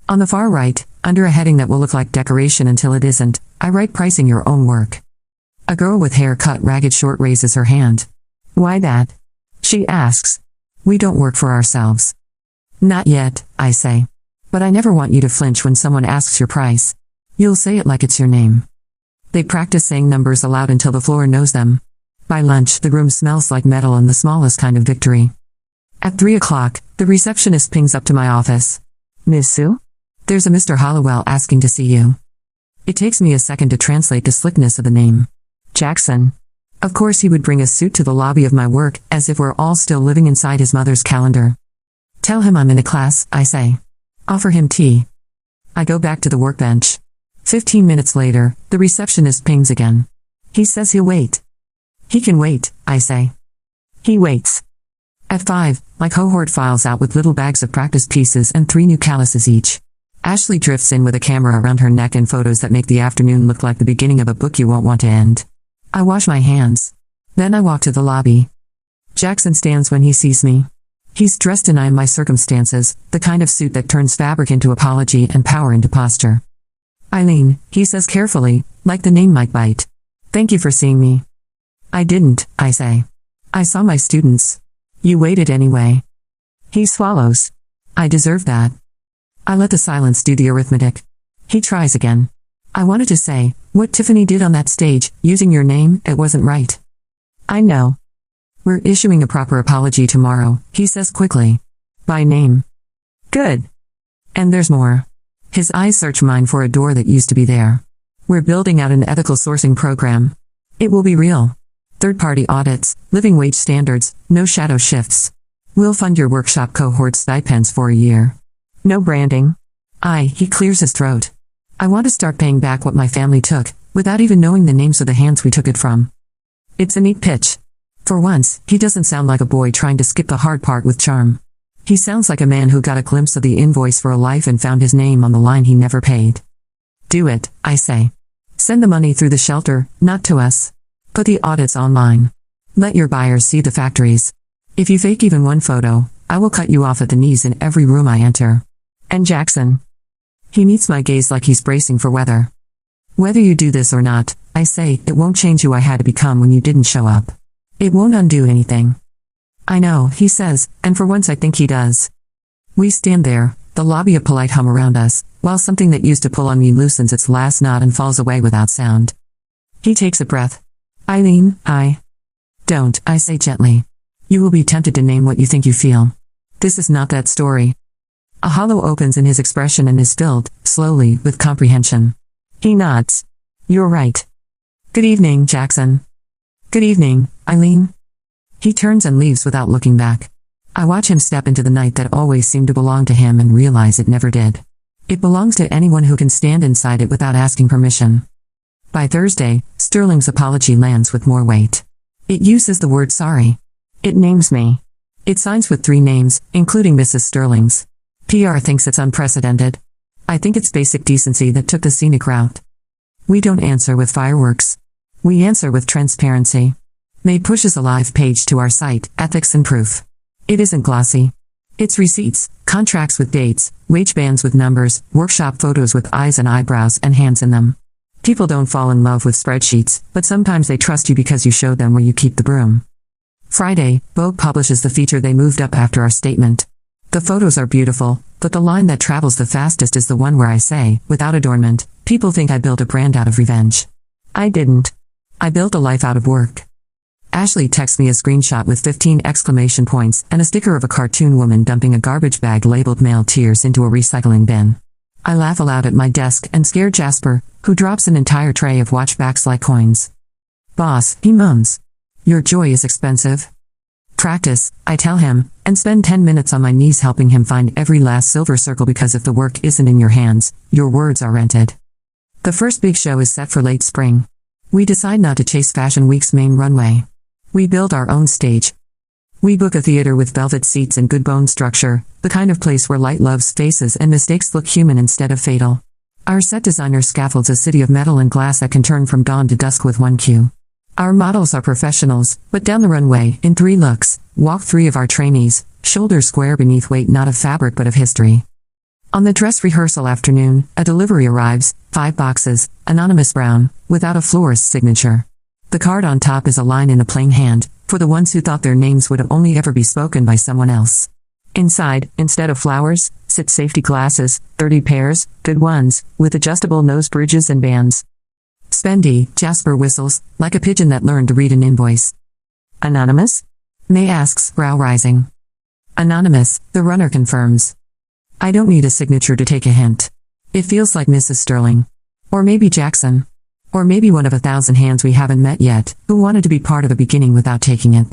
On the far right, under a heading that will look like decoration until it isn't, I write pricing your own work. A girl with hair cut ragged short raises her hand. Why that? She asks. We don't work for ourselves. Not yet, I say. But I never want you to flinch when someone asks your price. You'll say it like it's your name. They practice saying numbers aloud until the floor knows them. By lunch, the room smells like metal and the smallest kind of victory. At 3 o'clock, the receptionist pings up to my office. Miss Sue? There's a Mr. Hollowell asking to see you. It takes me a second to translate the slickness of the name. Jackson. Of course he would bring a suit to the lobby of my work, as if we're all still living inside his mother's calendar. Tell him I'm in a class, I say. Offer him tea. I go back to the workbench. 15 minutes later, the receptionist pings again. He says he'll wait. He can wait, I say. He waits. At 5, my cohort files out with little bags of practice pieces and 3 new calluses each. Ashley drifts in with a camera around her neck and photos that make the afternoon look like the beginning of a book you won't want to end. I wash my hands. Then I walk to the lobby. Jackson stands when he sees me. He's dressed in I am my circumstances, the kind of suit that turns fabric into apology and power into posture. Eileen, he says carefully, like the name might bite. Thank you for seeing me. I didn't, I say. I saw my students. You waited anyway. He swallows. I deserve that. I let the silence do the arithmetic. He tries again. I wanted to say, what Tiffany did on that stage, using your name, it wasn't right. I know. We're issuing a proper apology tomorrow, he says quickly. By name. Good. And there's more. His eyes search mine for a door that used to be there. We're building out an ethical sourcing program. It will be real. Third-party audits, living wage standards, no shadow shifts. We'll fund your workshop cohort stipends for a year. No branding. He clears his throat. I want to start paying back what my family took, without even knowing the names of the hands we took it from. It's a neat pitch. For once, he doesn't sound like a boy trying to skip the hard part with charm. He sounds like a man who got a glimpse of the invoice for a life and found his name on the line he never paid. Do it, I say. Send the money through the shelter, not to us. Put the audits online. Let your buyers see the factories. If you fake even one photo, I will cut you off at the knees in every room I enter. And Jackson. He meets my gaze like he's bracing for weather. Whether you do this or not, I say, it won't change who I had to become when you didn't show up. It won't undo anything. I know, he says, and for once I think he does. We stand there, the lobby a polite hum around us, while something that used to pull on me loosens its last knot and falls away without sound. He takes a breath. Eileen, Don't, I say gently. You will be tempted to name what you think you feel. This is not that story. A hollow opens in his expression and is filled, slowly, with comprehension. He nods. You're right. Good evening, Jackson. Good evening, Eileen. He turns and leaves without looking back. I watch him step into the night that always seemed to belong to him and realize it never did. It belongs to anyone who can stand inside it without asking permission. By Thursday, Sterling's apology lands with more weight. It uses the word sorry. It names me. It signs with 3 names, including Mrs. Sterling's. PR thinks it's unprecedented. I think it's basic decency that took the scenic route. We don't answer with fireworks. We answer with transparency. May pushes a live page to our site, Ethics and Proof. It isn't glossy. It's receipts, contracts with dates, wage bands with numbers, workshop photos with eyes and eyebrows and hands in them. People don't fall in love with spreadsheets, but sometimes they trust you because you showed them where you keep the broom. Friday, Vogue publishes the feature they moved up after our statement. The photos are beautiful, but the line that travels the fastest is the one where I say, without adornment, people think I built a brand out of revenge. I didn't. I built a life out of work. Ashley texts me a screenshot with 15 exclamation points and a sticker of a cartoon woman dumping a garbage bag labeled male tears into a recycling bin. I laugh aloud at my desk and scare Jasper, who drops an entire tray of watchbacks like coins. Boss, he moans. Your joy is expensive. Practice, I tell him, and spend 10 minutes on my knees helping him find every last silver circle because if the work isn't in your hands, your words are rented. The first big show is set for late spring. We decide not to chase Fashion Week's main runway. We build our own stage. We book a theater with velvet seats and good bone structure, the kind of place where light loves faces and mistakes look human instead of fatal. Our set designer scaffolds a city of metal and glass that can turn from dawn to dusk with one cue. Our models are professionals, but down the runway, in 3 looks, walk 3 of our trainees, shoulders square beneath weight not of fabric but of history. On the dress rehearsal afternoon, a delivery arrives, 5 boxes, anonymous brown, without a florist's signature. The card on top is a line in a plain hand, for the ones who thought their names would only ever be spoken by someone else. Inside, instead of flowers, sit safety glasses, 30 pairs, good ones, with adjustable nose bridges and bands. Spendy, Jasper whistles, like a pigeon that learned to read an invoice. Anonymous? May asks, brow rising. Anonymous, the runner confirms. I don't need a signature to take a hint. It feels like Mrs. Sterling. Or maybe Jackson. Or maybe one of 1,000 hands we haven't met yet, who wanted to be part of the beginning without taking it.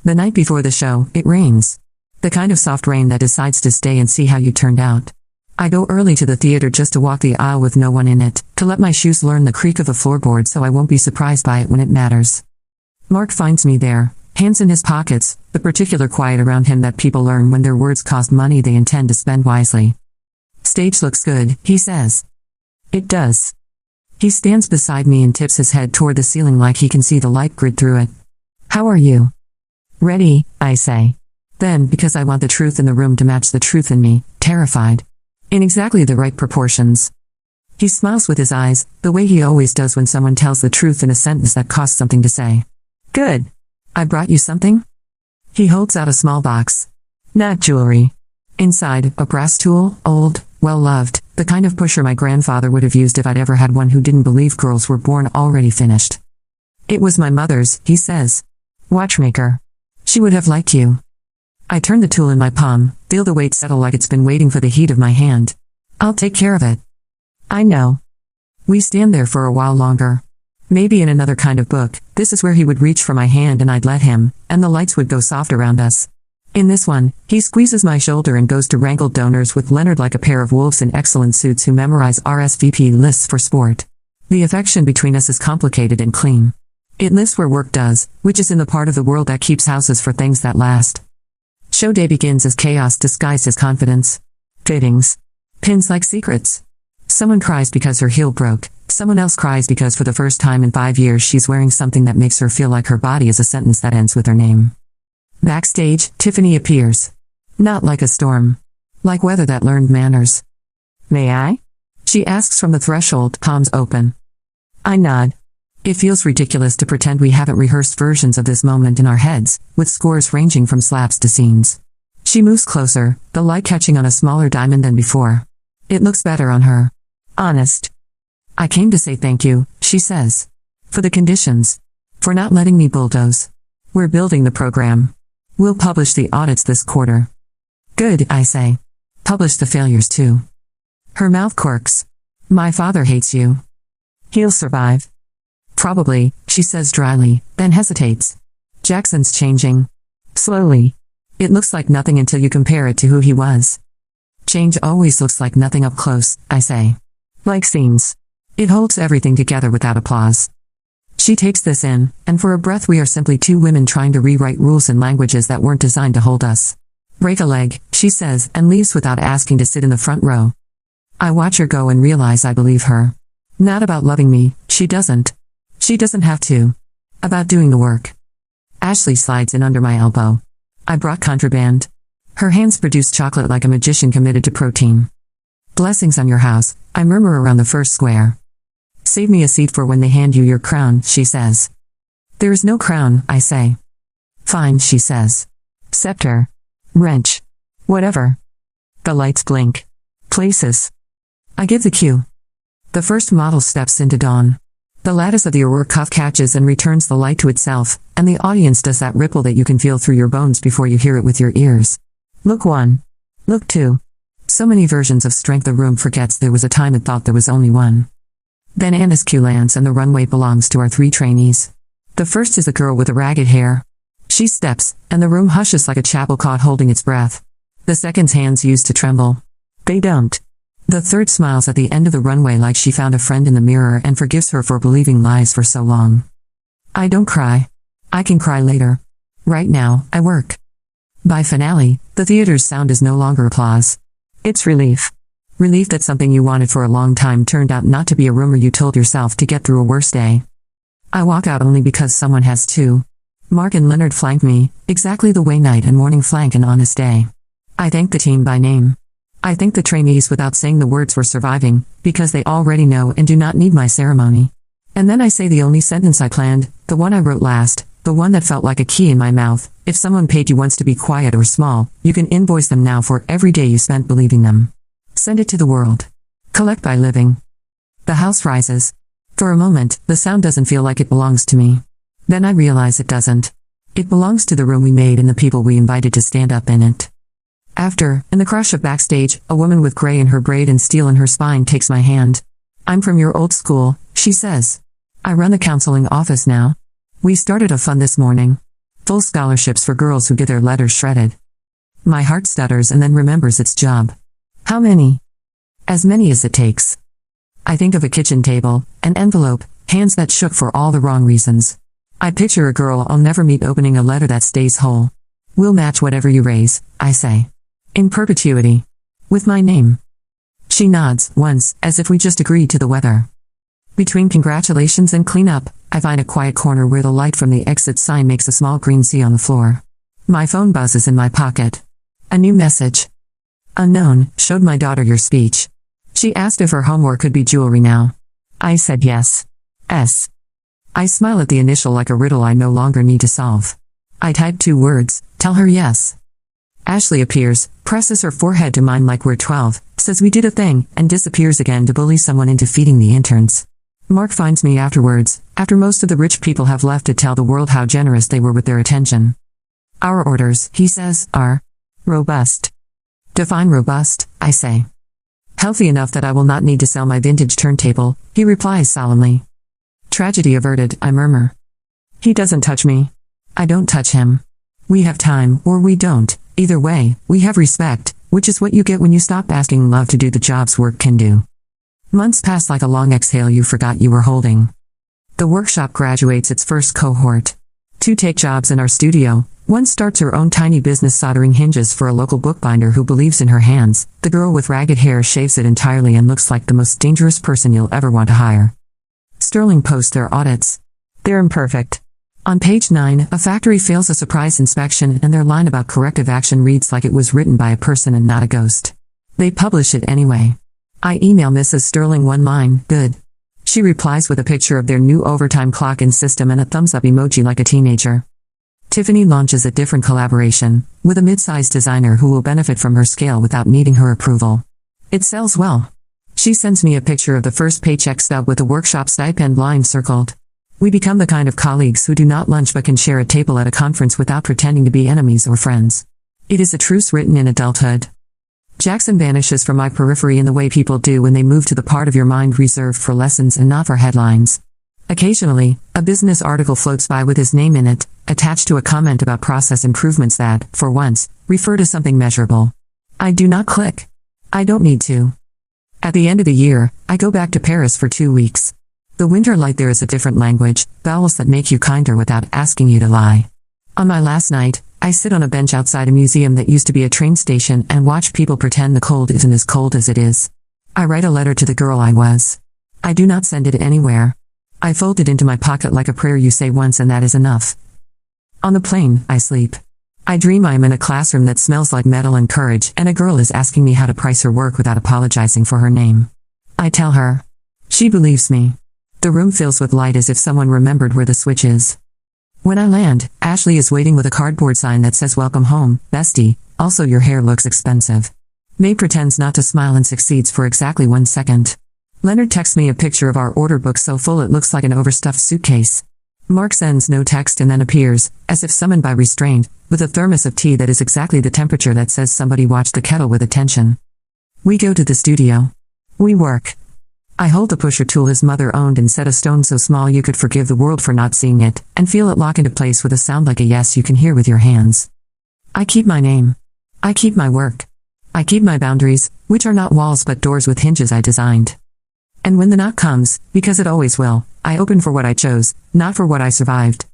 The night before the show, it rains. The kind of soft rain that decides to stay and see how you turned out. I go early to the theater just to walk the aisle with no one in it, to let my shoes learn the creak of the floorboard so I won't be surprised by it when it matters. Mark finds me there, hands in his pockets, the particular quiet around him that people learn when their words cost money they intend to spend wisely. Stage looks good, he says. It does. He stands beside me and tips his head toward the ceiling like he can see the light grid through it. How are you? Ready, I say. Then, because I want the truth in the room to match the truth in me, terrified. In exactly the right proportions. He smiles with his eyes, the way he always does when someone tells the truth in a sentence that costs something to say. Good. I brought you something? He holds out a small box. Not jewelry. Inside, a brass tool, old, well-loved, the kind of pusher my grandfather would have used if I'd ever had one who didn't believe girls were born already finished. It was my mother's, he says. Watchmaker. She would have liked you. I turn the tool in my palm, feel the weight settle like it's been waiting for the heat of my hand. I'll take care of it. I know. We stand there for a while longer. Maybe in another kind of book, this is where he would reach for my hand and I'd let him, and the lights would go soft around us. In this one, he squeezes my shoulder and goes to wrangle donors with Leonard like a pair of wolves in excellent suits who memorize RSVP lists for sport. The affection between us is complicated and clean. It lives where work does, which is in the part of the world that keeps houses for things that last. Show day begins as chaos disguised as confidence. Fittings. Pins like secrets. Someone cries because her heel broke. Someone else cries because for the first time in 5 years she's wearing something that makes her feel like her body is a sentence that ends with her name. Backstage, Tiffany appears. Not like a storm. Like weather that learned manners. May I? She asks from the threshold, palms open. I nod. It feels ridiculous to pretend we haven't rehearsed versions of this moment in our heads, with scores ranging from slaps to scenes. She moves closer, the light catching on a smaller diamond than before. It looks better on her. Honest. I came to say thank you, she says. For the conditions. For not letting me bulldoze. We're building the program. We'll publish the audits this quarter. Good, I say. Publish the failures too. Her mouth quirks. My father hates you. He'll survive. Probably, she says dryly, then hesitates. Jackson's changing. Slowly. It looks like nothing until you compare it to who he was. Change always looks like nothing up close, I say. Like scenes. It holds everything together without applause. She takes this in, and for a breath we are simply two women trying to rewrite rules in languages that weren't designed to hold us. Break a leg, she says, and leaves without asking to sit in the front row. I watch her go and realize I believe her. Not about loving me, she doesn't. She doesn't have to. About doing the work. Ashley slides in under my elbow. I brought contraband. Her hands produce chocolate like a magician committed to protein. Blessings on your house, I murmur around the first square. Save me a seat for when they hand you your crown, she says. There is no crown, I say. Fine, she says. Scepter. Wrench. Whatever. The lights blink. Places. I give the cue. The first model steps into dawn. The lattice of the Aurora cuff catches and returns the light to itself, and the audience does that ripple that you can feel through your bones before you hear it with your ears. Look 1. Look 2. So many versions of strength the room forgets there was a time it thought there was only one. Then Anna's cue lands and the runway belongs to our 3 trainees. The first is a girl with a ragged hair. She steps, and the room hushes like a chapel caught holding its breath. The second's hands used to tremble. They don't. The third smiles at the end of the runway like she found a friend in the mirror and forgives her for believing lies for so long. I don't cry. I can cry later. Right now, I work. By finale, the theater's sound is no longer applause. It's relief. Relief that something you wanted for a long time turned out not to be a rumor you told yourself to get through a worse day. I walk out only because someone has to. Mark and Leonard flank me, exactly the way night and morning flank an honest day. I thank the team by name. I thank the trainees without saying the words we're surviving, because they already know and do not need my ceremony. And then I say the only sentence I planned, the one I wrote last, the one that felt like a key in my mouth. If someone paid you once to be quiet or small, you can invoice them now for every day you spent believing them. Send it to the world. Collect by living. The house rises. For a moment, the sound doesn't feel like it belongs to me. Then I realize it doesn't. It belongs to the room we made and the people we invited to stand up in it. After, in the crush of backstage, a woman with gray in her braid and steel in her spine takes my hand. I'm from your old school, she says. I run the counseling office now. We started a fund this morning. Full scholarships for girls who get their letters shredded. My heart stutters and then remembers its job. How many? As many as it takes. I think of a kitchen table, an envelope, hands that shook for all the wrong reasons. I picture a girl I'll never meet opening a letter that stays whole. We'll match whatever you raise, I say. In perpetuity. With my name. She nods, once, as if we just agreed to the weather. Between congratulations and cleanup, I find a quiet corner where the light from the exit sign makes a small green C on the floor. My phone buzzes in my pocket. A new message. Unknown, showed my daughter your speech. She asked if her homework could be jewelry now. I said yes. S. I smile at the initial like a riddle I no longer need to solve. I type 2 words, tell her yes. Ashley appears, presses her forehead to mine like we're 12, says we did a thing, and disappears again to bully someone into feeding the interns. Mark finds me afterwards, after most of the rich people have left to tell the world how generous they were with their attention. Our orders, he says, are robust. Define robust, I say. Healthy enough that I will not need to sell my vintage turntable, he replies solemnly. Tragedy averted, I murmur. He doesn't touch me. I don't touch him. We have time, or we don't. Either way, we have respect, which is what you get when you stop asking love to do the jobs work can do. Months pass like a long exhale you forgot you were holding. The workshop graduates its first cohort. 2 take jobs in our studio. 1 starts her own tiny business soldering hinges for a local bookbinder who believes in her hands. The girl with ragged hair shaves it entirely and looks like the most dangerous person you'll ever want to hire. Sterling posts their audits. They're imperfect. On page 9, a factory fails a surprise inspection and their line about corrective action reads like it was written by a person and not a ghost. They publish it anyway. I email Mrs. Sterling 1 line, good. She replies with a picture of their new overtime clock-in system and a thumbs-up emoji like a teenager. Tiffany launches a different collaboration, with a mid-sized designer who will benefit from her scale without needing her approval. It sells well. She sends me a picture of the first paycheck stub with a workshop stipend line circled. We become the kind of colleagues who do not lunch but can share a table at a conference without pretending to be enemies or friends. It is a truce written in adulthood. Jackson vanishes from my periphery in the way people do when they move to the part of your mind reserved for lessons and not for headlines. Occasionally, a business article floats by with his name in it, attached to a comment about process improvements that, for once, refer to something measurable. I do not click. I don't need to. At the end of the year, I go back to Paris for 2 weeks. The winter light there is a different language, vowels that make you kinder without asking you to lie. On my last night, I sit on a bench outside a museum that used to be a train station and watch people pretend the cold isn't as cold as it is. I write a letter to the girl I was. I do not send it anywhere. I fold it into my pocket like a prayer you say once and that is enough. On the plane, I sleep. I dream I am in a classroom that smells like metal and courage and a girl is asking me how to price her work without apologizing for her name. I tell her. She believes me. The room fills with light as if someone remembered where the switch is. When I land, Ashley is waiting with a cardboard sign that says welcome home, bestie, also your hair looks expensive. May pretends not to smile and succeeds for exactly 1 second. Leonard texts me a picture of our order book so full it looks like an overstuffed suitcase. Mark sends no text and then appears, as if summoned by restraint, with a thermos of tea that is exactly the temperature that says somebody watched the kettle with attention. We go to the studio. We work. I hold the pusher tool his mother owned and set a stone so small you could forgive the world for not seeing it, and feel it lock into place with a sound like a yes you can hear with your hands. I keep my name. I keep my work. I keep my boundaries, which are not walls but doors with hinges I designed. And when the knock comes, because it always will, I open for what I chose, not for what I survived.